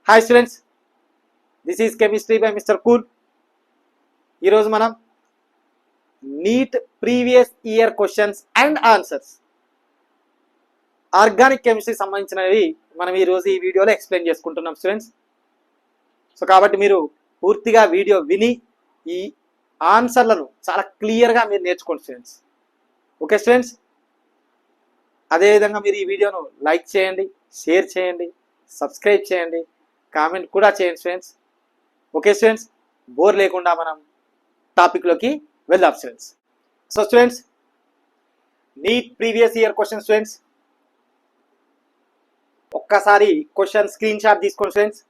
Hi students, this is chemistry by mister Cool. ఈరోజు మనం NEET previous year questions and answers organic chemistry సంబంధించినవి మనం ఈరోజు ఈ వీడియోలో ఎక్స్ప్లెయిన్ చేసుకుంటున్నాం స్టూడెంట్స్. సో కాబట్టి మీరు పూర్తిగా వీడియో విని ఈ ఆన్సర్లను చాలా క్లియర్గా మీరు నేర్చుకోండి స్టూడెంట్స్. ఓకే స్టూడెంట్స్, అదేవిధంగా మీరు ఈ వీడియోను లైక్ చేయండి, షేర్ చేయండి, సబ్స్క్రైబ్ చేయండి, కామెంట్ కూడా చేయండి స్టూడెంట్స్. ఓకే స్టూడెంట్స్, బోర్ లేకుండా మనం టాపిక్లోకి వెళ్దాం students. So students, NEET previous year question students, ఒక్కసారి క్వశ్చన్ స్క్రీన్ షాట్ తీసుకోండి students.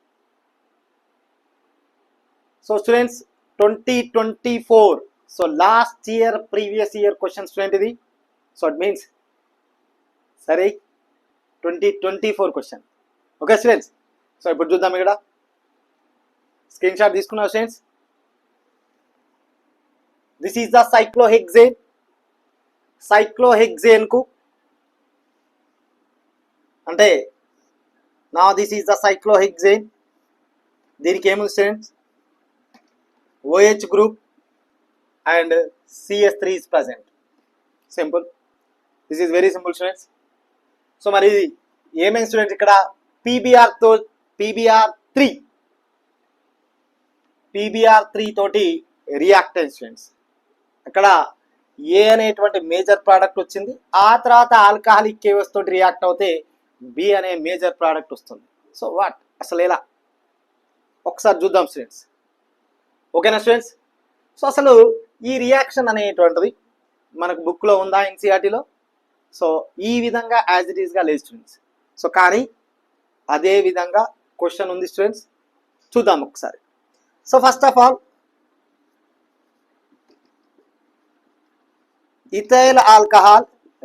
So students, 2024, so last year previous year question student ఇది. సో ఇట్ మీన్స్ సరే 2024 క్వశ్చన్. ఓకే స్టూడెంట్స్, సో ఇప్పుడు చూద్దాం. ఇక్కడ స్క్రీన్ షాట్ తీసుకున్నారు students. This is the cyclohexane. Cyclohexane కు అంటే నా దిస్ ఈజ్ ద సైక్లోహెక్సేన్. దీనికి ఏముంది students? OH group and CH3 is present. Simple, this is very simple students. So మరి ఇది ఏమేమి స్టూడెంట్స్? ఇక్కడ PBr3 తోటి రియాక్టెన్స్ స్టూడెంట్స్. అక్కడ ఏ అనేటువంటి మేజర్ ప్రోడక్ట్ వచ్చింది, ఆ తర్వాత ఆల్కహాలిక్ కేవస్ తోటి రియాక్ట్ అవుతే బి అనే మేజర్ ప్రోడక్ట్ వస్తుంది. సో వాట్ అసలు ఎలా ఒకసారి చూద్దాం స్టూడెంట్స్. ఓకేనా స్టూడెంట్స్? సో అసలు ఈ రియాక్షన్ అనేటువంటిది మనకు బుక్లో ఉందా ఎన్సీఆర్టీలో? సో ఈ విధంగా యాజ్ ఇట్ ఈస్గా లేదు స్టూడెంట్స్. సో కానీ అదే విధంగా క్వశ్చన్ ఉంది స్టూడెంట్స్, చూద్దాం ఒకసారి. So first of all, ethyl alcohol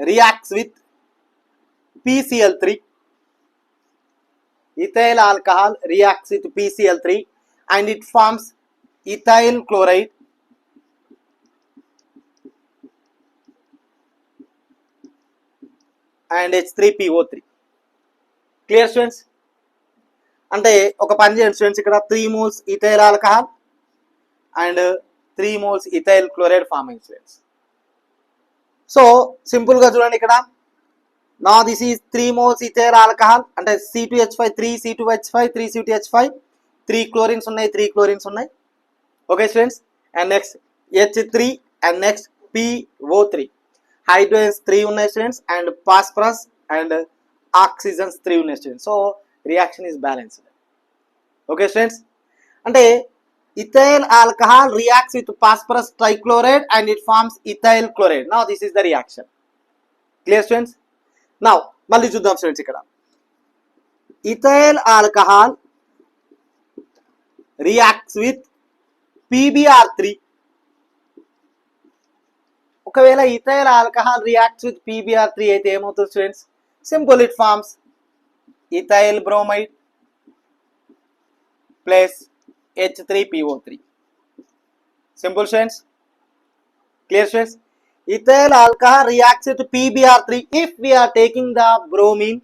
reacts with PCl3. Ethyl alcohol reacts with PCl3 and it forms ethyl chloride and H3PO3. Clear students? అంటే ఒక పని చేయండి స్టూడెంట్స్, ఇక్కడ 3 moles ethyl alcohol and 3 moles ethyl chloride farming students. So సింపుల్గా చూడండి, ఇక్కడ నా this is 3 moles ethyl alcohol అంటే C2H5 3 C2H5 3 C2H5 3 క్లోరిన్స్ ఉన్నాయి, 3 క్లోరిన్స్ ఉన్నాయి. Okay students, and next H3 and next PO3. Hydrogens 3 ఉన్నాయి students and phosphorus and oxygens 3 ఉన్నాయి students. So reaction is balanced. Okay students, అంటే ethyl alcohol reacts with phosphorus trichloride and it forms ethyl chloride. Now this is the reaction. Clear students? Now మళ్ళీ చూద్దాం students. ఇక్కడ ethyl alcohol reacts with PBr3. ఒకవేళ ethyl alcohol reacts with PBr3 అయితే ఏమవుతుంది students? Simple, it forms ethyl bromide plus H3PO3. Simple students? Clear students? Ethyl alcohol reacts with PBr3. If we are taking the bromine,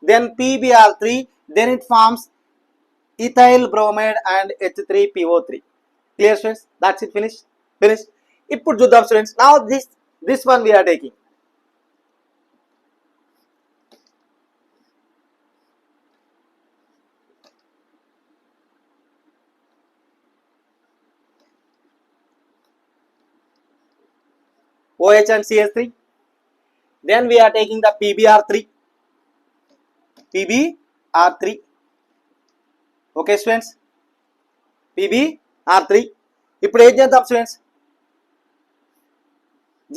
then PBr3, then it forms ethyl bromide and H3PO3. Clear students? That's it. Finished. ఇప్పుడు చూద్దాం students. Now this one we are taking. OH and CH3. Then we are taking the PBr3. Okay students, PBr3. ఇప్పుడు ఏం చేద్దాం students?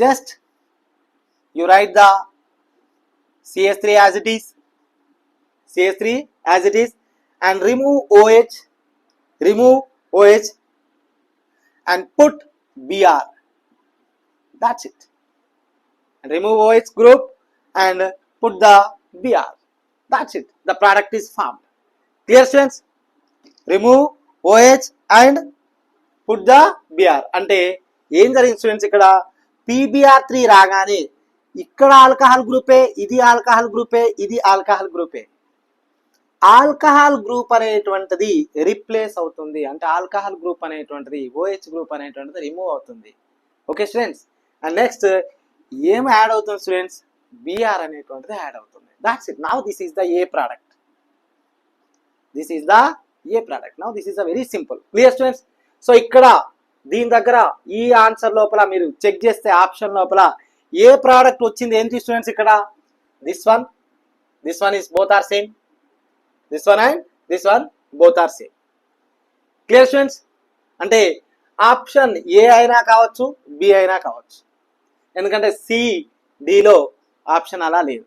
Just you write the CH3 as it is and remove OH and put Br. That's it. And remove OH group and put the Br. That's it. The product is formed. Clear students? Remove OH and put the Br. అంటే ఏం జరిగింది students? ఇక్కడ PBr3 రాగానే ఇక్కడ alcohol గ్రూపే, ఇది alcohol గ్రూపే, ఇది alcohol గ్రూపే. Alcohol group అనేటువంటిది replace అవుతుంది, అంటే ఆల్కహాల్ గ్రూప్ అనేటువంటిది OH గ్రూప్ అనేటువంటిది రిమూవ్ అవుతుంది. ఓకే స్టూడెంట్స్, అండ్ నెక్స్ట్ ఏం యాడ్ అవుతుంది స్టూడెంట్స్, Br అనేటువంటిది యాడ్ అవుతుంది. That's it. Now this is the A product, this is the A product. Now this is the very simple. Clear students? So ఇక్కడ దీని దగ్గర ఈ answer లోపల మీరు చెక్ చేస్తే ఆప్షన్ లోపల ఏ ప్రోడక్ట్ వచ్చింది ఏంటి స్టూడెంట్స్, ఇక్కడ this one is both are same, this one and this one both are same. Clear students? అంటే ఆప్షన్ ఏ అయినా కావచ్చు, బి అయినా కావచ్చు, ఎందుకంటే సి డిలో ఆప్షన్ అలా లేదు.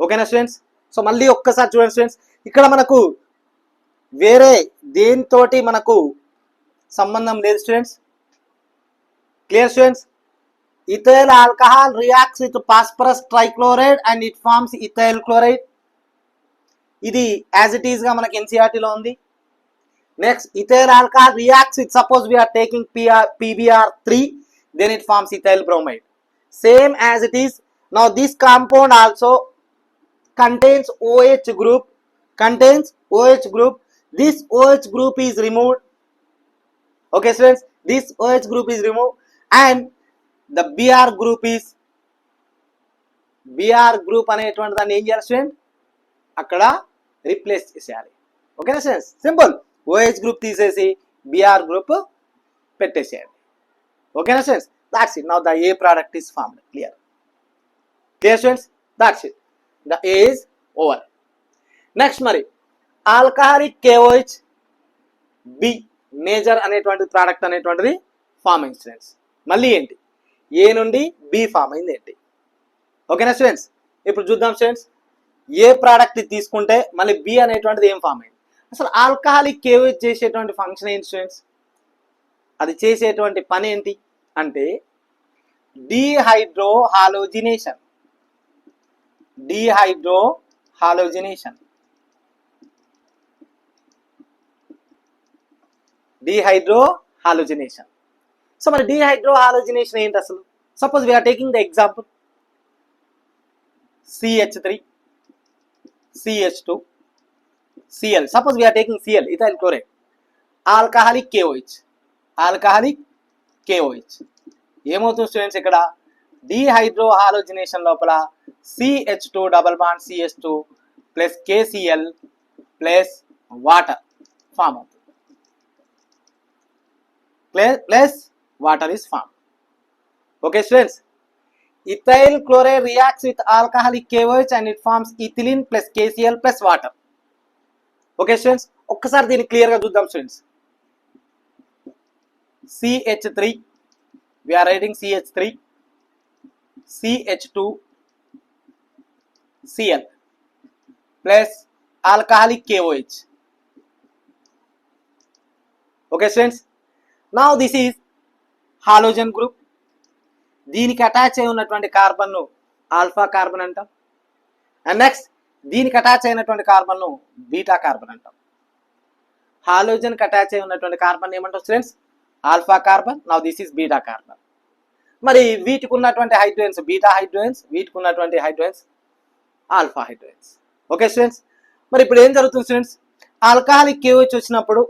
ఓకేనా స్టూడెంట్స్? సో మళ్ళీ ఒక్కసారి చూడండి స్టూడెంట్స్, ఇక్కడ మనకు వేరే దేనితోటి మనకు సంబంధం లేదు students. Clear students? Ethyl alcohol reacts with phosphorus trichloride and it forms ethyl chloride. ఇది యాజ్ ఇట్ ఈస్ గా మనకి ఎన్సీఆర్టీలో ఉంది. Next, ethyl alcohol reacts with, suppose we are taking PbR3, then it forms ethyl bromide. Same as it is. Now this compound also contains OH group, this OH group is removed. Okay students, this OH group is removed and the Br group అనేటువంటి దాన్ని ఏం చేయాలి student, అక్కడ replace చేసేయాలి. ఓకేనా students? Simple. OH group తీసేసి Br group పెట్టేసేయండి. ఓకేనా students? That's it. Now the A product is formed. Clear students? That's it. The A is over. Next మరి ఆల్కహాలిక్ KOH బి మేజర్ అనేటువంటి ప్రోడక్ట్ అనేటువంటిది form అయింది students. మళ్ళీ ఏంటి, ఏ నుండి బి ఫామ్ అయింది ఏంటి? ఓకేనా స్టూడెంట్స్? ఇప్పుడు చూద్దాం స్టూడెంట్స్, ఏ ప్రోడక్ట్ తీసుకుంటే మళ్ళీ బి అనేటువంటిది ఏం ఫామ్ అయింది. అసలు ఆల్కహాలిక్ KOH చేసేటువంటి ఫంక్షన్ ఏంటి స్టూడెంట్స్, అది చేసేటువంటి పని ఏంటి అంటే డీహైడ్రోహాలోజినేషన్. సో మరి డీహైడ్రోహాలోజినేషన్ ఏంటి అసలు? Suppose we're taking the example CH3 CH2 Cl. Suppose we are taking Cl, ethyl chloride. Alcoholic KOH. ఏమవుతుంది స్టూడెంట్స్, ఇక్కడ డీహైడ్రోహాలోజినేషన్ లోపల CH2 double bond CH2 plus KCl plus water form అవుతుంది. Plus water is form. Okay students? Ethyl chloride reacts with alcoholic KOH and it forms ethylene plus KCl plus water. Okay students, ఒక్కసారి దీన్ని clear గా చూద్దాం students. CH3, we are writing CH3, CH2, Cl plus alcoholic KOH. Okay students, now this is halogen group. దీనికి attach అయి ఉన్నటువంటి carbon ను alpha carbon అంటాం. And next, దీనికి అటాచ్ అయినటువంటి కార్బన్ ను బీటా కార్బన్ అంటాం. హాలోజన్ కి అటాచ్ అయి ఉన్నటువంటి కార్బన్ ఏమంటాం students, alpha carbon. Now this is beta carbon. మరి వీటికి ఉన్నటువంటి హైడ్రోజన్స్ బీటా హైడ్రోజన్స్, వీటికి ఉన్నటువంటి hydrogens alpha hydrogens. Okay students, మరి ఇప్పుడు ఏం జరుగుతుంది స్టూడెంట్స్, ఆల్కహాలిక్ KOH వచ్చినప్పుడు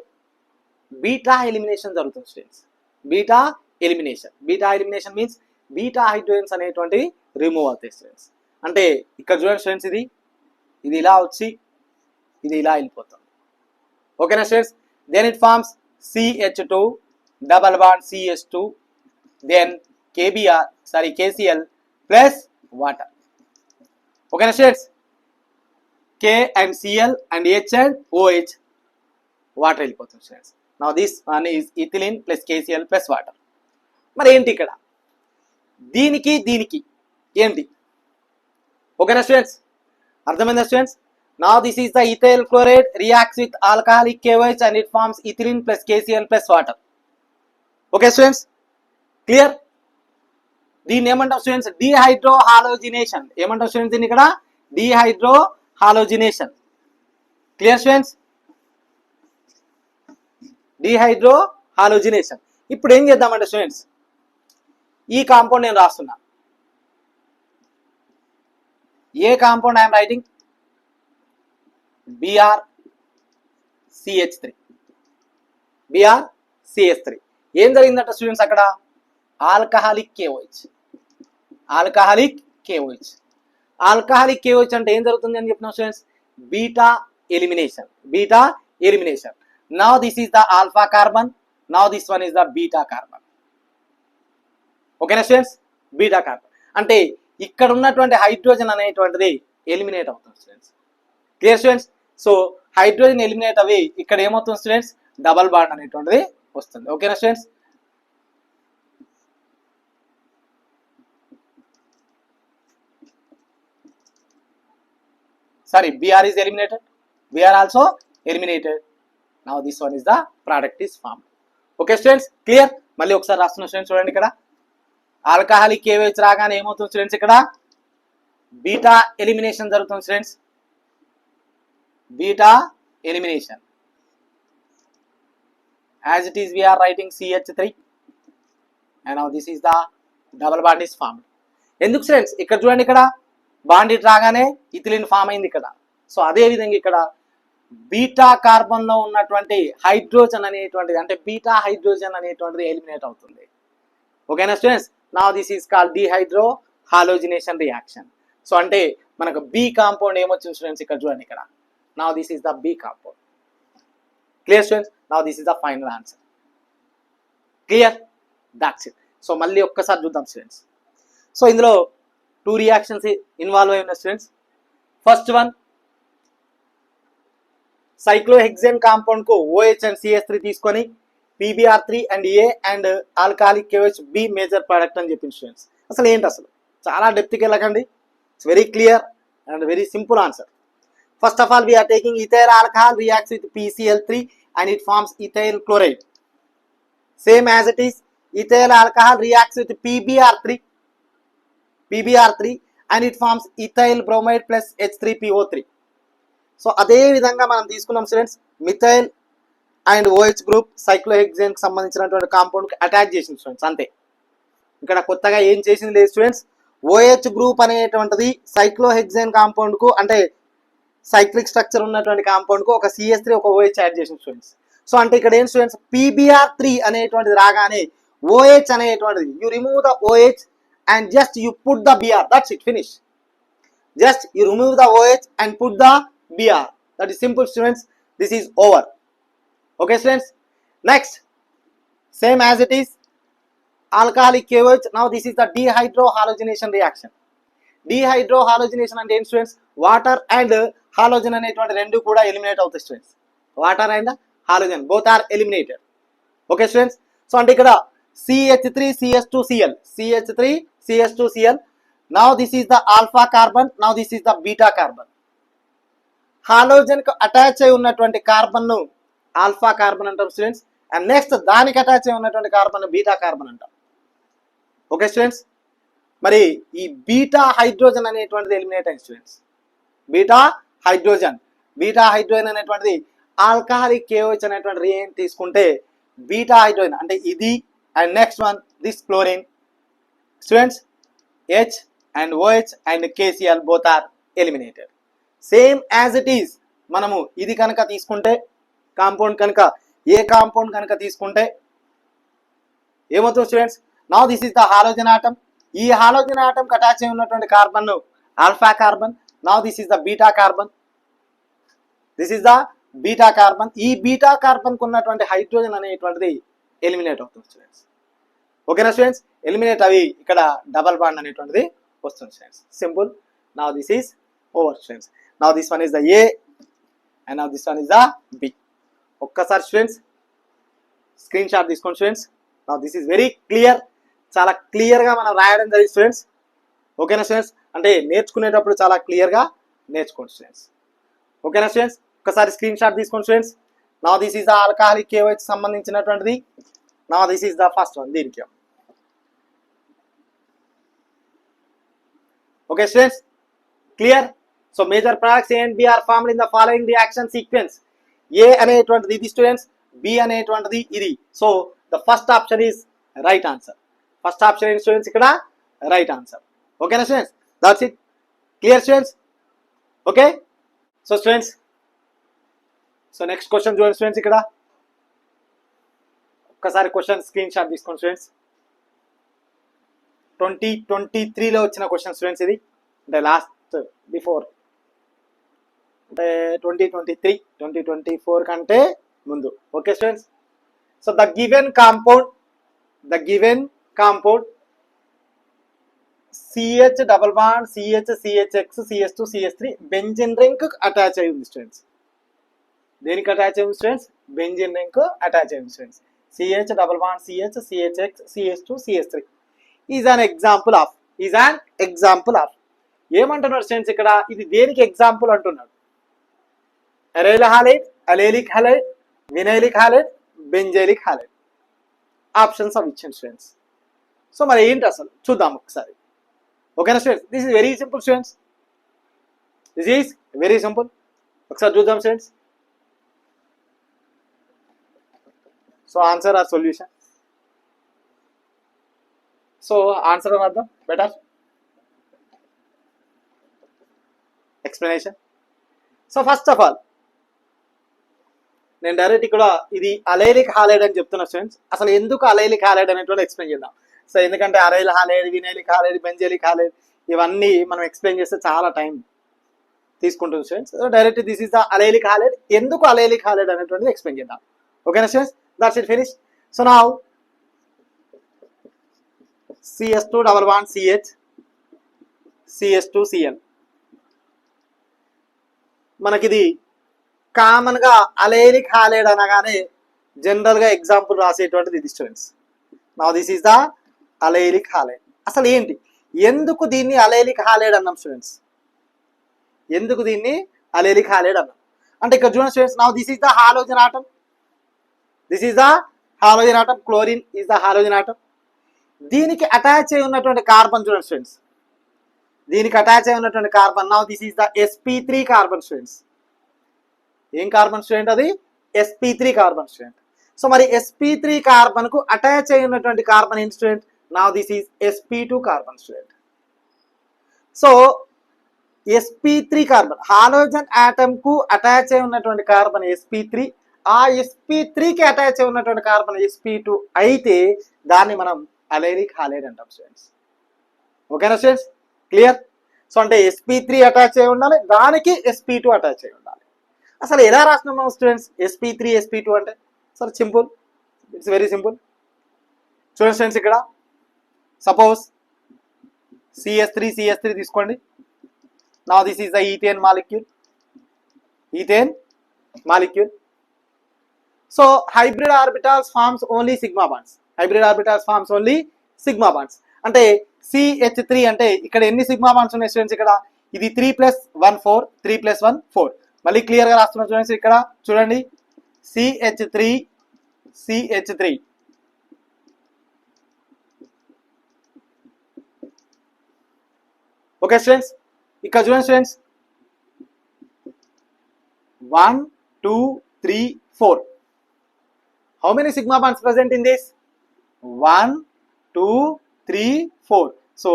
బీటా ఎలిమినేషన్ జరుగుతుంది students. Beta elimination means beta hydrogens అనేటువంటివి రిమూవ్ అవుతాయి స్టూడెంట్స్. అంటే ఇక్కడ చూడండి స్టూడెంట్స్, ఇది ఇలా వచ్చి ఇది ఇలా వెళ్ళిపోతుంది. ఓకేనా students? Then it forms CH2 double bond CH2 then KCl plus water. ఓకేనా students? K and Cl and H and OH water వెళ్ళిపోతుంది students. Now this one is ethylene plus KCl plus water. మరి ఏంటి ఇక్కడ దీనికి ఏంటి? ఓకేనా students? అర్థమైందా students? Now this is the ethyl chloride reacts with alcoholic KOH and it forms ethylene plus KCl plus water. Okay students, clear? దీన్ని ఏమంటాం students, డీహైడ్రోహాలోజినేషన్. ఏమంటాం స్టూడెంట్స్ దీన్ని ఇక్కడ? డీహైడ్రోహాలోజినేషన్. Clear students? డీహైడ్రోహాలోజినేషన్. ఇప్పుడు ఏం చేద్దామంటే స్టూడెంట్స్, ఈ కాంపౌండ్ నేను రాస్తున్నా. ఏ compound I'm writing? BrCH3. BrCH3 ఏం జరిగిందంట స్టూడెంట్స్ అక్కడ alcoholic KOH. Alcoholic KOH. Alcoholic KOH అంటే ఏం జరుగుతుంది అని చెప్పిన students beta elimination. Beta elimination. Now this is the alpha carbon, now this one is the beta carbon. ఓకేనా స్టూడెంట్స్ బీటా కార్బన్ అంటే ఇక్కడ ఉన్నటువంటి హైడ్రోజన్ అనేటువంటిది ఎలిమినేట్ అవుతుంది students. Clear students. So hydrogen eliminate అవి ఇక్కడ ఏమవుతుంది స్టూడెంట్స్ డబల్ బాండ్ అనేటువంటిది వస్తుంది. ఓకేనా students. Sorry, Br is eliminated. Br also eliminated. Now this one is the product is formed. Okay students, clear? మళ్ళీ ఒకసారి రాస్తున్న స్టూడెంట్స్ చూడండి ఇక్కడ ఆల్కహాలిక్ KOH రాగానే ఏమవుతుంది స్టూడెంట్స్ ఇక్కడ బీటా ఎలిమినేషన్ జరుగుతుంది students. Beta elimination. As it is we are writing CH3 and now this is the double bond is formed. ఎందుకు స్టూడెంట్స్ ఇక్కడ చూడండి ఇక్కడ బాండ్ ఇట్ రాగానే ఇథిలిన్ ఫామ్ అయింది ఇక్కడ. సో అదే విధంగా ఇక్కడ బీటా కార్బన్ లో ఉన్నటువంటి హైడ్రోజన్ అనేటువంటిది అంటే బీటా హైడ్రోజన్ అనేటువంటిది ఎలిమినేట్ అవుతుంది. ఓకేనా students. Now this is called dehydrohalogenation reaction. So అంటే మనకు బి కాంపౌండ్ ఏమొచ్చింది స్టూడెంట్స్ ఇక్కడ చూడండి ఇక్కడ now this is the B compound. Clear students. Now this is the final answer. Clear that's it. So మళ్ళీ ఒక్కసారి చూద్దాం స్టూడెంట్స్. సో ఇందులో 2 రియాక్షన్స్ ఇన్వాల్వ్ అయి ఉన్న students. First one cyclohexane compound కు OH అండ్ CH3 తీసుకొని PBr3 and A and alcoholic KOH B major product అని చెప్పింది స్టూడెంట్స్. అసలు ఏంటి అసలు చాలా డెప్త్కి వెళ్ళకండి. It's very clear and very simple answer. First of all we're taking ethyl alcohol reacts with PCl3 and it forms ethyl chloride. Same as it is ethyl alcohol reacts with PBr3 and it forms ethyl bromide plus H3PO3. So అదే విధంగా మనం తీసుకున్నాం students methyl and OH group cyclohexane కి సంబంధించినటువంటి compound కి attach చేసింది students అంతే. ఇక్కడ కొత్తగా ఏం చేసింది లేదు స్టూడెంట్స్. OH గ్రూప్ అనేటువంటిది సైక్లోహెక్సేన్ కాంపౌండ్ కు అంటే సైక్లిక్ స్ట్రక్చర్ ఉన్నటువంటి కాంపౌండ్ కు ఒక CH3 ఒక OH యాడ్ చేసిన స్టూడెంట్స్. సో అంటే ఇక్కడ ఏం స్టూడెంట్స్ PBr3 అనేటువంటిది రాగానే OH అనేటువంటిది you remove the OH and just you put the Br, that's it, finish. Just you remove the OH and put the Br, that is simple students. This is over. Okay students. Next, same as it is alcoholic KOH. Now this is the dehydrohalogenation reaction. Dehydrohalogenation అంటే ఏం students water and halogen అనేటువంటి రెండు కూడా eliminate అవుతాయి students. Water and halogen both are eliminated. Okay students. So అంటే ఇక్కడ CH3CH2Cl, CH3CH2Cl. Now this is the alpha carbon, now this is the beta carbon. Halogen కు attach అయి ఉన్నటువంటి carbon ను ఆల్ఫా కార్బన్ అంటాం స్టూడెంట్స్. అండ్ నెక్స్ట్ దానికి attach అయి ఉన్నటువంటి కార్బన్ బీటా కార్బన్ అంటాం. Okay students. మరి ఈ బీటా హైడ్రోజన్ అనేటువంటిది ఎలిమినేట్ అయింది స్టూడెంట్స్. బీటా హైడ్రోజన్ అనేటువంటిది ఆల్కహాలిక్ KOH అనేటువంటి రియేజెంట్ తీసుకుంటే బీటా హైడ్రోజన్ అంటే ఇది and next one this chlorine students H and OH and KCl both are eliminated. Same as it is మనము ఇది కనుక తీసుకుంటే కాంపౌండ్ కనుక ఏ కాంపౌండ్ కనుక తీసుకుంటే ఏమవుతుంది students now this is the halogen atom. ఈ హాలోజన్ ఆటమ్ కి అటాచ్ అయి ఉన్నటువంటి carbon alpha carbon. Now this is the beta carbon. ఈ బీటా కార్బన్ కు ఉన్నటువంటి హైడ్రోజన్ అనేటువంటిది ఎలిమినేట్ అవుతుంది స్టూడెంట్స్. ఓకేనా స్టూడెంట్స్. ఎలిమినేట్ అవి ఇక్కడ డబల్ బాండ్ అనేటువంటిది వస్తుంది students. Simple. Now this is over students. Now this one is the A and now this one is the B. ఒక్కసారి స్టూడెంట్స్ స్క్రీన్ షాట్ తీసుకోండి students. Now this is very clear. చాలా clear గా మనం రాయడం జరిగింది students. ఓకేనా students. అంటే నేర్చుకునేటప్పుడు చాలా క్లియర్ గా నేర్చుకోండి స్టూడెంట్స్. ఓకేనా స్టూడెంట్స్. ఒకసారి స్క్రీన్ షాట్ తీసుకోండి students. Now this is the alcoholic KOH సంబంధించినటువంటిది. Now this is the first one దీనికి. Okay students clear. So major products A and B are formed in the following reaction sequence. A అనేటువంటిది ఇది students, B అనేటువంటిది ఇది. So the first option is right answer. First option ఏంటి students ఇక్కడ right answer. ఓకేనా students. That's it. Clear students. Okay. So students so next question చూడండి students, ఇక్కడ ఒక్కసారి క్వశ్చన్ స్క్రీన్ షాట్ తీసుకోండి స్టూడెంట్స్. 2023లో వచ్చిన క్వశ్చన్ స్టూడెంట్స్, ఇది అంటే లాస్ట్ బిఫోర్ అంటే 2024 కంటే ముందు. Okay students, so the given compound CH double bond CH CHX CH2 CH3 benzene ring attach అయి ఉంది స్టూడెంట్స్. దేనికి అటాచ్ అయి ఉంది స్టూడెంట్స్? బెంజిన్ రింగ్ అటాచ్ అయి ఉంది students. CH double bond CH CHX CH2 CH3 is an example of ఏమంటున్నాడు students ఇక్కడ? ఇది దేనికి ఎగ్జాంపుల్ అంటున్నాడు? Aryl halide, allylic halide, vinylic halide, benzylic halide options అవి ఇచ్చాను స్టూడెంట్స్. సో మరి ఏంటి అసలు చూద్దాం ఒకసారి. ఓకేనా students? This is very simple students, ఒకసారి చూద్దాం students. So answer or solution. So answer అని అర్థం better explanation. So first of all నేను డైరెక్ట్ ఇక్కడ ఇది అలైలిక్ హాలైడ్ అని చెప్తున్నా స్టూడెంట్స్. అసలు ఎందుకు అలైలిక్ హాలైడ్ అనేటువంటి ఎక్స్ప్లెయిన్ చేద్దాం. సో ఎందుకంటే aryl halide, vinylic halide, benzylic halide ఇవన్నీ మనం ఎక్స్ప్లెయిన్ చేస్తే చాలా టైం తీసుకుంటుంది students. So direct this is the allylic halide. ఎందుకు అలైలిక్ హాలైడ్ అనేటువంటిది ఎక్స్ప్లెయిన్ చేద్దాం. ఓకేనా students? That's it, finish. So now CH2 double bond CH CH2 Cl మనకిది కామన్ గా అలైలిక్ హాలైడ్ అనగానే జనరల్ గా ఎగ్జాంపుల్ రాసేటువంటిది ఇది students. Now this is the allylic halide. అసలు ఏంటి, ఎందుకు దీన్ని అలైలిక్ హాలైడ్ అన్నాం స్టూడెంట్స్? ఎందుకు దీన్ని అలైలిక్ హాలైడ్ అన్నాం అంటే ఇక్కడ చూడండి students, now this is the halogen atom, chlorine is the halogen atom. దీనికి అటాచ్ అయి ఉన్నటువంటి కార్బన్ చూడండి స్టూడెంట్స్, దీనికి అటాచ్ అయి ఉన్నటువంటి carbon, now this is the sp3 carbon students. ఏం కార్బన్ స్టూడెంట్? అది sp3 కార్బన్ స్టూడెంట్. సో మరి sp3 కార్బన్ కు అటాచ్ అయి ఉన్నటువంటి కార్బన్ ఏంటి student? Now this is sp2 carbon student. So sp3 carbon halogen atom కు అటాచ్ అయి ఉన్నటువంటి కార్బన్ sp3, ఆ sp3 కి అటాచ్ అయి ఉన్నటువంటి కార్బన్ sp2 అయితే దాన్ని మనం అలైలిక్ హాలైడ్ అంటాం స్టూడెంట్స్. ఓకేనా స్టూడెంట్స్? క్లియర్? సో అంటే sp3 అటాచ్ అయి ఉండాలి, దానికి sp2 అటాచ్ అయి ఉండాలి. అసలు ఎలా రాస్తున్నాం స్టూడెంట్స్ sp3 sp2 అంటే? Sir simple, it's very simple. చూడండి స్టూడెంట్స్, ఇక్కడ సపోజ్ CH3 తీసుకోండి. Now this is the ethane molecule. So hybrid orbitals forms only sigma bonds. అంటే CH3 అంటే ఇక్కడ ఎన్ని సిగ్మా బాండ్స్ ఉన్నాయి స్టూడెంట్స్? ఇక్కడ ఇది 3+1 4, 3+1 4. మళ్ళీ క్లియర్ గా రాస్తున్నా స్టూడెంట్స్, ఇక్కడ చూడండి CH3. ఓకే స్టూడెంట్స్, ఇక్కడ చూడండి students 1 2 3 4. How many sigma bonds present in this? 1 2 3 4. So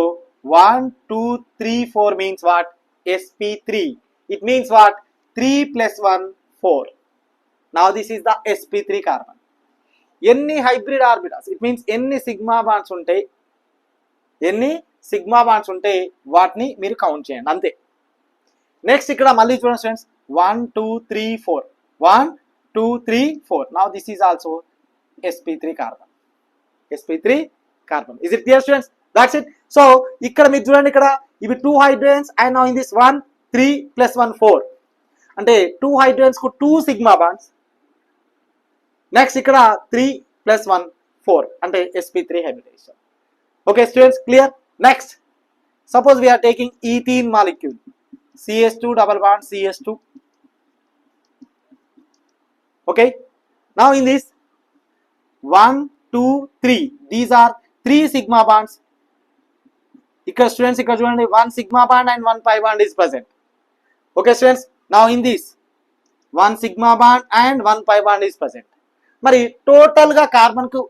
1 2 3 4 means what? sp3. It means what? 3 + 1 4. Now this is the sp3 carbon. ఎన్ని హైబ్రిడ్ ఆర్బిటాల్స్, ఇట్ మీన్స్ ఎన్ని సిగ్మా బాండ్స్ ఉంటే వాటిని మీరు count చేయండి అంతే. Next ఇక్కడ మళ్ళీ చూడండి students 1 2 3 4. 1 2 3 4. Now this is also sp3 carbon. Is it clear students? That's it. So ఇక్కడ మీరు చూడండి, ఇక్కడ ఇవి 2 hydrogens and now in this 1 3 + 1 4 అంటే 2 హైడ్రోజన్స్ కు 2 సిగ్మా బాండ్స్. నెక్స్ట్ ఇక్కడ 3 + 1 4 అంటే sp3 hybridization. Okay students, clear? Next, suppose we are taking ethene molecule, CH2 double bond CH2. Okay, now in this 1 2 3, these are 3 sigma bonds. ఇక్కడ students ఇక్కడ చూడండి 1 sigma bond and 1 pi bond is present. Okay students, now in this 1 sigma bond and 1 pi bond is present. మరి total గా carbon కు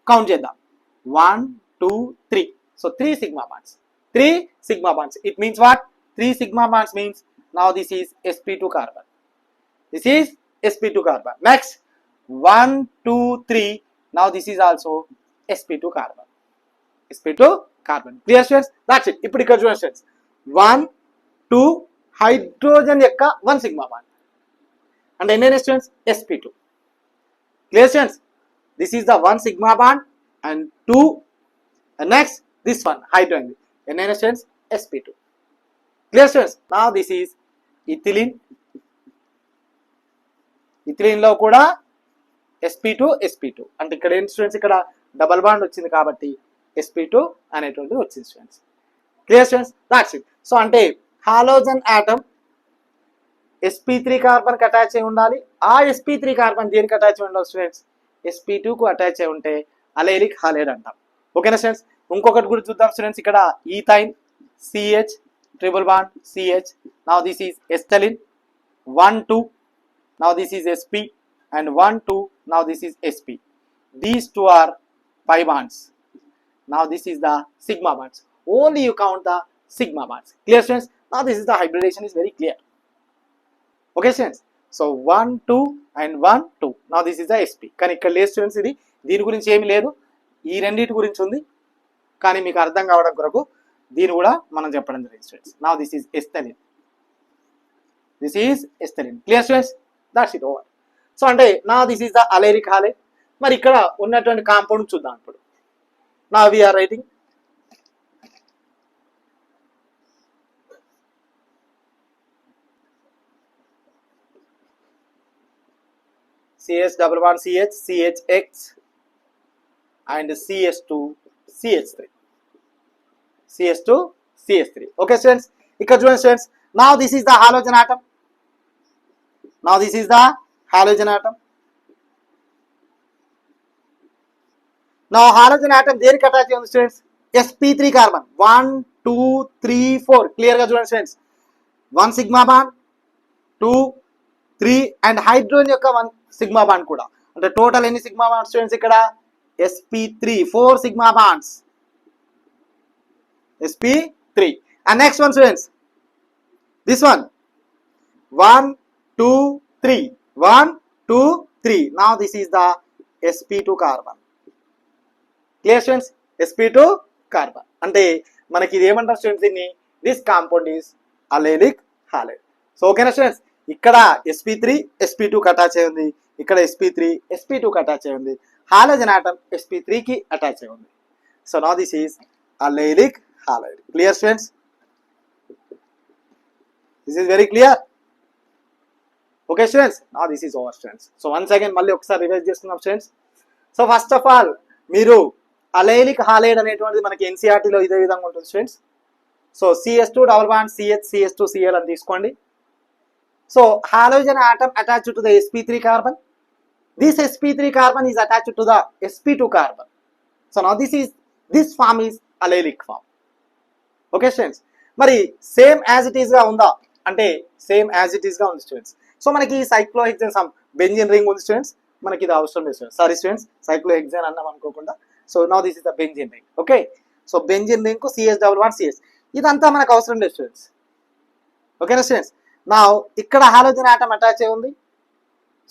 count చేద్దాం 1 2 3. So 3 sigma bonds. It means what? 3 sigma bonds means now this is sp2 carbon. This is sp2 carbon. Next 1 2 3, now this is also sp2 carbon. sp2 carbon. Clear students? That's it. ఇప్పుడు ఇక్కడ చూడండి students, 1 2 hydrogen యొక్క 1 sigma bond అంటే ఎన్ని students? sp2. Clear students? This is the 1 sigma bond and 2, and next this one hydrogen. ఎన్ని students? sp2. Clear students? Now this is ethylene. ethylene లో కూడా sp2 sp2 అంటే ఇక్కడ ఏంటి స్టూడెంట్స్, ఇక్కడ డబల్ బాండ్ వచ్చింది కాబట్టి sp2 అనేటువంటిది వచ్చింది students. Clear students? That's it. So అంటే హాలోజన్ ఆటమ్ sp3 కార్బన్ కి అటాచ్ అయి ఉండాలి. ఆ sp3 కార్బన్ దేనికి అటాచ్ అయి ఉండాలి స్టూడెంట్స్? sp2 కు అటాచ్ అయి ఉంటే అలైలిక్ హాలైడ్ అంటాం. ఓకేనా స్టూడెంట్స్? ఇంకొకటి కూడా చూద్దాం స్టూడెంట్స్. ఇక్కడ ethyne CH triple bond CH. Now this is ethylene 1 2, now this is sp, and 1 2, now this is sp. These two are pi bonds. Now this is the sigma bonds. Only you count the sigma bonds. Clear students? Now this is the hybridization is very clear. Okay students? So 1 2 and 1 2. Now this is the sp. కానీ ఇక్కడ లేదు students, ఇది దీని గురించి ఏమీ లేదు, ఈ రెండింటి గురించి ఉంది. కానీ మీకు అర్థం కావడం కొరకు దీని కూడా మనం చెప్పడం జరిగింది students. Now this is ethylene. This is ethylene. Clear students? That's it, over. So అంటే నా this is the allylic halide. మరి ఇక్కడ ఉన్నటువంటి కాంపౌండ్ చూద్దాం ఇప్పుడు. నా we're writing CH double bond CH, CHX and CH2 CH3. CH2 CH3. Okay students? ఇక్కడ చూడండి students. Now this is the halogen atom. Now this is the halogen atom. Now halogen atom దేనికి attach అయ్యింది students? sp3 carbon 1 2 3 4. Clear గా చూడండి students. 1 sigma bond 2 3 and hydrogen యొక్క 1 sigma bond కూడా. అంటే total ఎన్ని సిగ్మా బాండ్స్ స్టూడెంట్స్ ఇక్కడ? sp3 4 sigma bonds sp3. And next one students, this one 1 2 3 1 2 3. Now this is the sp2 carbon. Clear students? sp2 carbon అంటే మనకి ఇది ఏమంటారు students, దీన్ని this compound is allylic halide. So ఓకేనా students? ఇక్కడ sp3 sp2 కి attach అయి ఉంది, ఇక్కడ sp3 sp2 కి అటాచ్ అయి ఉంది, హాలోజన్ ఆటమ్ sp3 కి అటాచ్ అయి ఉంది. So now this is allylic halide. Clear students? This is very clear. Okay students? Now this is over students. So once again మళ్ళీ ఒకసారి రివైజ్ చేసుకుందాం students. So first of all మీరు allylic halide అనేటువంటిది మనకి ఎన్సీఆర్టీలో ఇదే విధంగా ఉంటుంది students. So CH2 double bond CH CH2 Cl అని తీసుకోండి. సో halogen atom attached to the sp3 carbon. This sp3 carbon is attached to the sp2 carbon. So now this form is allylic form. Okay students? మరి same as it is గా ఉందా అంటే same as it is గా ఉంది students. So మనకి cyclohexane some benzene ring ఉంది students, మనకి ఇది అవసరం లేదు స్టూడెంట్స్. సారీ స్టూడెంట్స్, సైక్లోహెక్సేన్ అన్నాం అనుకోకుండా. So now this is the benzene ring. Okay, so benzene ring కు CH డబుల్ బాండ్ CH, ఇదంతా మనకు అవసరం లేదు స్టూడెంట్స్. ఓకేనా స్టూడెంట్స్? నా ఇక్కడ హాలోజన్ ఆటమ్ అటాచ్ అయి ఉంది.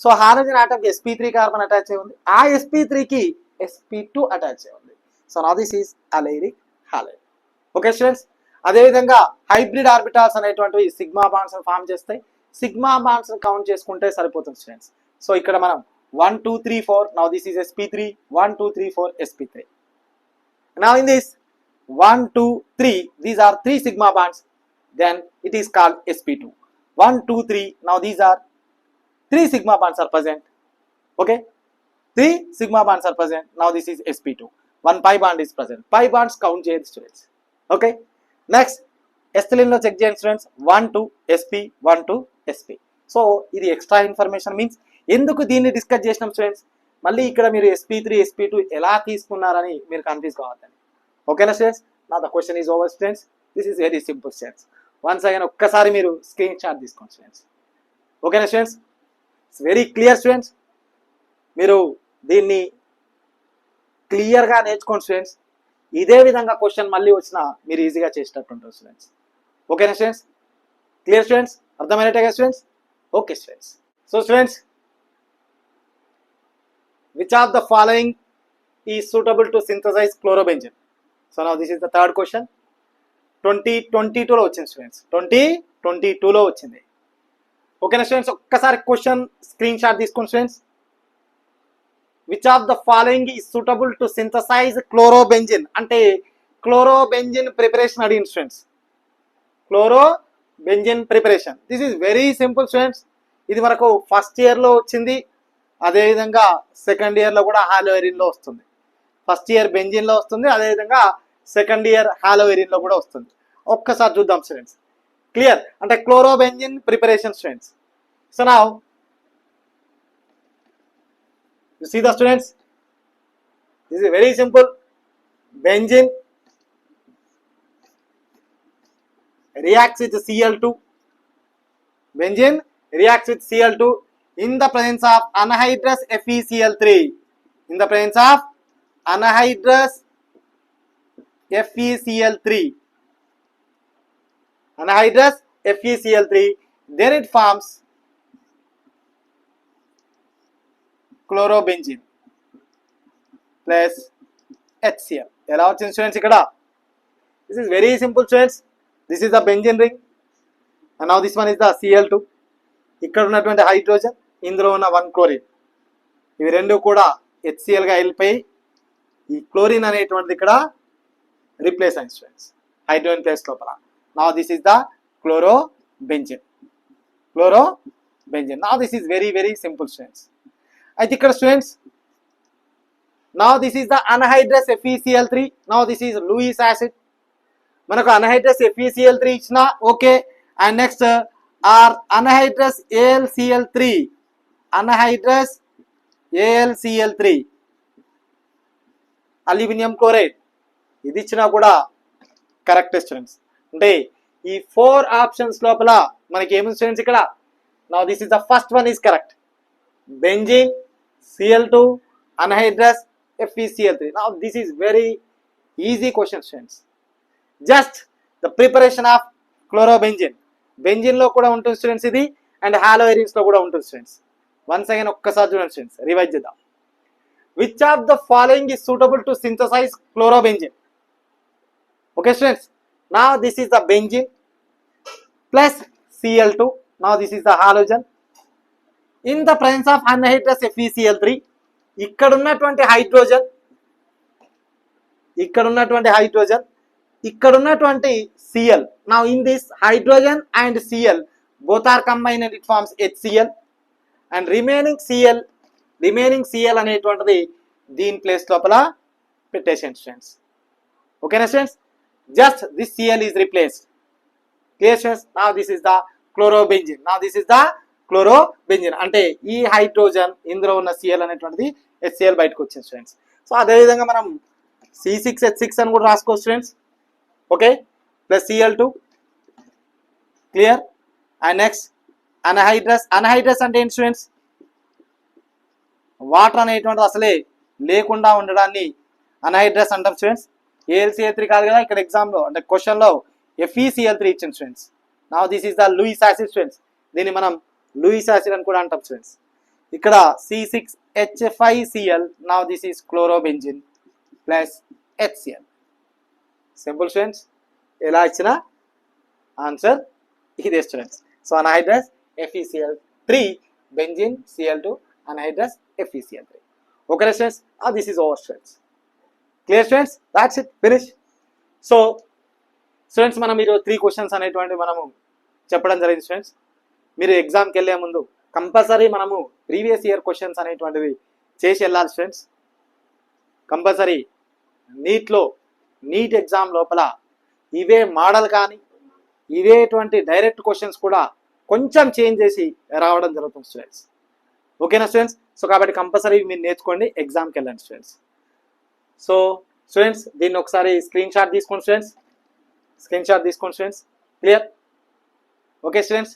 సో హాలోజన్ ఆటమ్ కి sp3 కార్బన్ అటాచ్ అయి ఉంది, ఆ sp3 కి sp2 అటాచ్ అయి ఉంది. So now this is allylic halide. Okay students? అదేవిధంగా హైబ్రిడ్ ఆర్బిటాల్స్ అనేటువంటివి సిగ్మా బాండ్స్ ఫామ్ చేస్తాయి. సిగ్మా బాండ్స్ కౌంట్ చేసుకుంటే సరిపోతుంది స్టూడెంట్స్. సో ఇక్కడ మనం 1 2 3 4. Now this is sp3 1 2 3 4 sp3. Now in this 1 2 3, these are 3 sigma bonds, then it is called sp2. 1 2 3, now these are 3 sigma bonds are present. Okay, 3 sigma bonds are present. Now this is sp2. 1 pi bond is present. Pi bonds count చేయదు students. Okay, next ఎస్థలిన్ లో check చేయండి students. 1 2 sp 1 2 sp. So ఇది extra information means ఎందుకు దీన్ని discuss చేసినాం students. మళ్ళీ ఇక్కడ మీరు sp3 sp2 ఎలా తీసుకున్నారని మీరు కన్ఫ్యూజ్ కావద్దండి. ఓకేనా స్టూడెంట్స్? నా the question is over students. This is very simple students. Once again ఒక్కసారి మీరు స్క్రీన్ షాట్ తీసుకోండి స్టూడెంట్స్. ఓకేనా students? It's very clear students. మీరు దీన్ని క్లియర్గా నేర్చుకోండి స్టూడెంట్స్. ఇదే విధంగా క్వశ్చన్ మళ్ళీ వచ్చినా మీరు ఈజీగా చేసేటట్టు ఉంటుంది స్టూడెంట్స్. ఓకేనా స్టూడెంట్స్? Clear students? అర్థమైనట్టుగా students? Okay students. So students which of the following is suitable to synthesize chlorobenzene. So now this is the third question. 2022లో వచ్చింది స్టూడెంట్స్, 2022లో వచ్చింది. ఓకేనా స్టూడెంట్స్, ఒక్కసారి క్వశ్చన్ స్క్రీన్ షాట్ తీసుకోండి students. Which of the following is suitable to synthesize chlorobenzene అంటే chlorobenzene preparation అడిగింది students. Chlorobenzene preparation, this is very simple students. ఇది మనకు ఫస్ట్ ఇయర్లో వచ్చింది, అదేవిధంగా సెకండ్ ఇయర్లో కూడా హాలోవెరిన్లో వస్తుంది. ఫస్ట్ ఇయర్ బెంజిన్లో వస్తుంది, అదేవిధంగా సెకండ్ ఇయర్ హాలోవెరిన్లో కూడా వస్తుంది. ఒక్కసారి చూద్దాం స్టూడెంట్స్. క్లియర్ అంటే chlorobenzene preparation students. So now you see the students, this is very simple. Benzene reacts with Cl2. Benzene reacts with Cl2 in the presence of anhydrous FeCl3. In the presence of anhydrous FeCl3. Anhydrous FeCl3. Then it forms chlorobenzene plus HCl. ఎలా వచ్చింది students ఇక్కడ? This is very simple students. This is the benzene ring and now this one is the Cl2. ఇక్కడ ఉన్నటువంటి hydrogen, ఇందులో ఉన్న 1 chlorine, ఇవి రెండు కూడా HClగా వెళ్ళిపోయి ఈ క్లోరిన్ అనేటువంటిది ఇక్కడ రీప్లేస్ అయింది స్టూడెంట్స్ హైడ్రోజన్ ప్లేస్ లోపల. Now this is the chlorobenzene. Now this is very very simple students. అయితే ఇక్కడ students now this is the anhydrous FeCl3. Now this is Lewis acid. మనకు అన్హైడ్రస్ FeCl3 ఇచ్చిన okay. And next are anhydrous AlCl3. Anhydrous AlCl3 aluminium chloride ఇది ఇచ్చినా కూడా correct students. అంటే ఈ 4 options లోపల మనకి ఏముంది స్టూడెంట్స్ ఇక్కడ? Now this is the first one is correct. Benzene, Cl2, anhydrous FeCl3. Now this is very easy question students. Just the preparation of chlorobenzene. Benzene లో కూడా ఉంటుంది స్టూడెంట్స్ ఇది, అండ్ హాలోవెరిన్స్ లో కూడా ఉంటుంది స్టూడెంట్స్. వన్స్ అగైన్ ఒక్కసారి చూడండి స్టూడెంట్స్, రివైజ్ చేద్దాం. Which of the following is suitable to synthesize chlorobenzene? Okay students, now this is the benzene plus Cl2. now this is the halogen in the presence of anhydrous FeCl3. ఇక్కడ ఉన్నటువంటి hydrogen, ఇక్కడ ఉన్నటువంటి Cl. now in this hydrogen and Cl both are combined and it forms HCl, and remaining Cl అనేటువంటిది దీని place లోపల పెట్టేసేయండి students. ఓకేనా students, just this Cl is replaced. Clear students? now this is the chlorobenzene. అంటే ఈ hydrogen, ఇందులో ఉన్న Cl అనేటువంటిది HCl బయటకు వచ్చింది స్టూడెంట్స్. సో అదేవిధంగా మనం C6H6 అని కూడా రాసుకోవచ్చు students. Okay, plus Cl2. Clear. And next anhydrous అంటే ఏంటి స్టూడెంట్స్? వాటర్ అనేటువంటిది అసలే లేకుండా ఉండడాన్ని అన్హైడ్రస్ అంటాం స్టూడెంట్స్. AlCl3 కాదు కదా, ఇక్కడ ఎగ్జామ్లో అంటే క్వశ్చన్లో FeCl3 ఇచ్చింది students. Now this is the Lewis acid students. దీన్ని మనం లూయిస్ యాసిడ్ అని కూడా అంటాం స్టూడెంట్స్. ఇక్కడ C6H5Cl. Now this is chlorobenzene plus HCl. Simple students, ఎలా ఇచ్చిన ఆన్సర్ ఇదే students. So anhydrous FeCl3, benzene, Cl2, anhydrous FeCl3. Okay students, this is over students. Clear students, that's it, finish. So students మనం ఈరోజు 3 questions అనేటువంటి మనము చెప్పడం జరిగింది students. మీరు ఎగ్జామ్కి వెళ్ళే ముందు కంపల్సరీ మనము ప్రీవియస్ ఇయర్ క్వశ్చన్స్ అనేటువంటివి చేసి వెళ్ళాలి స్టూడెంట్స్. కంపల్సరీ నీట్ ఎగ్జామ్ లోపల ఇవే మోడల్ కానీ ఇవేటువంటి డైరెక్ట్ క్వశ్చన్స్ కూడా కొంచెం చేంజ్ చేసి రావడం జరుగుతుంది స్టూడెంట్స్. ఓకేనా స్టూడెంట్స్? సో కాబట్టి కంపల్సరీ మీరు నేర్చుకోండి, ఎగ్జామ్కి వెళ్ళండి స్టూడెంట్స్. సో స్టూడెంట్స్ దీన్ని ఒకసారి స్క్రీన్ షాట్ తీసుకోండి students. Clear? Okay students,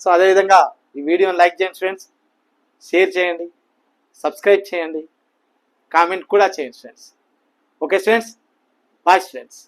so అదేవిధంగా ఈ వీడియోని లైక్ చేయండి స్టూడెంట్స్, షేర్ చేయండి, సబ్స్క్రైబ్ చేయండి, కామెంట్ కూడా చేయండి students. Okay students, bye students.